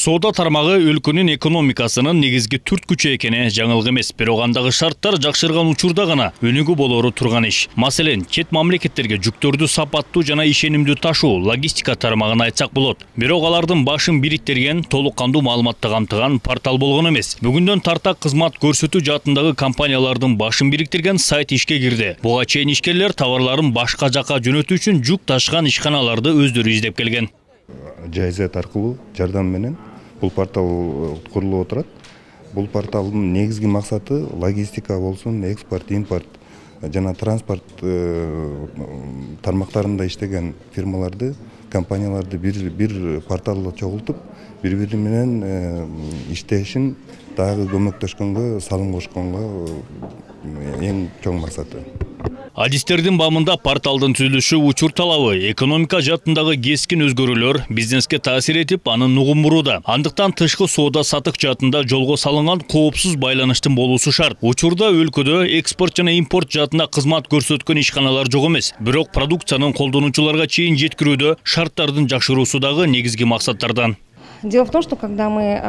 Соода тармагы өлкөнүн экономикасынын негизги түрт күчү экени жаңылык эмес, бирок андагы шарттар жакшырган учурда гана өнүгүү болору турган иш. Маселен, чет мамлекеттерге жүктөрдү сапаттуу жана ишенимдүү ташуу, логистика тармагын айтсак болот. Бирок алардын башын бириктирген, толук кандуу маалыматты камтыган портал болгон эмес. Бүгүндөн тарта кызмат көрсөтүү жаатындагы компаниялардын башын бириктирген сайт ишке кирди. Буга чейин ишкерлер товарларын башка жакка жөнөтүү үчүн жүк ташыган ишканаларды өздөрү издеп келген. Жайзат аркылуу жардам менен бул портал курулуп отурат. Бул порталдын негизги максаты логистика болсун, экспорт, импорт жана транспорт тармактарында иштеген фирмаларды, компанияларды бир порталда чогултуп, бири-бири менен иштешин дагы көмөктөшкөнгө, салым кошконго эң чоң максаты. Адистердин бамында порталдын түзүлүшү учур талабы, экономика жаатындагы кескин өзгөрүүлөр бизнеске таасир этип, анын нугун бурууда. Андыктан тышкы соода сатык жаатында жолго салынган коопсуз байланыштын болуусу шарт. Учурда өлкөдө экспорт жана импорт жаатында кызмат көрсөткөн ишканалар жок эмес. Бирок продукциянын колдонуучуларга чейин жеткирүүдө шарттардын жакшыруусу дагы негизги максаттардан. Дело в том, что когда мы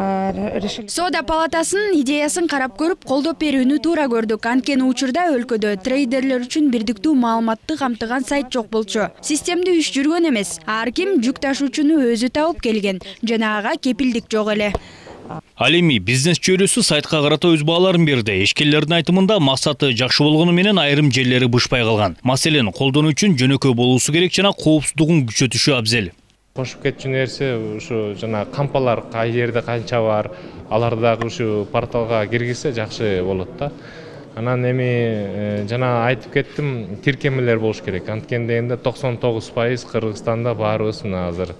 решили... Соода палатасынын идеясын карап көрүп, колдоп берүүнү туура көрдүк. Анткени учурда өлкөдө трейдерлер үчүн бирдиктүү маалыматты камтыган сайт жок болчу. Системдүү иш жүргөн эмес. Ар ким жүк ташуучуну өзү табып келген. Жана ага кепилдик жок эле. Ал эми бизнес чөйрөсү сайтка карата өз бааларын берди. Ишкерлердин айтымында максаты жакшы болгону менен айрым жерлери бышпай калган. Маселен, колдонуу үчүн жөнөкөй болуусу керек жана коопсуздугун күчөтүшү абзел. Кошуп кетчү нерсе ушу жана кампалар кай жерде канча бар, аларды дагы ушу порталга киргизсе жакшы болот да. Анан эми жана айтып кеттим, тиркемелер болуш керек. Анткени дегенде 99% Кыргызстанда баарыбыз мына азыр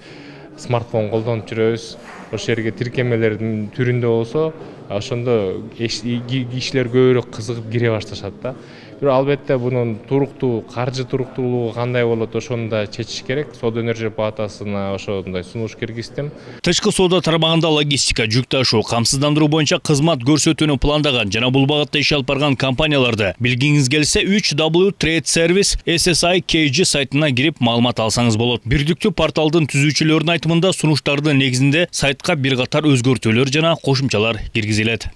смартфон колдонуп жүрөбүз. Ошол жерге тиркемелердин түрүндө болсо, ошондо кишилер көбүрөөк кызыгып кире башташат да. Бирок албетте бунун туруктуу, каржы туруктуулугу кандай болот, ошону да чечиш керек. Соода өнөр палатасына ошондой сунуш киргиздим. Тышкы соода тармагында логистика, жүк ташуу, камсыздандыруу боюнча кызмат көрсөтүүнү пландаган жана бул багытта иш алып барган компанияларды билгиңиз келсе 3W Trade Service SSI KG сайтына кирип маалымат алсаңыз болот. Бирдиктүү порталдын түзүүчүлөрүнүн айтымында сунуштардын негизинде сайтка бир катар өзгөртүүлөр жана кошумчалар киргизилет.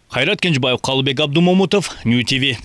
Кайрат Кенжебаев, Калыбек Абдумомутов, Нью ТВ.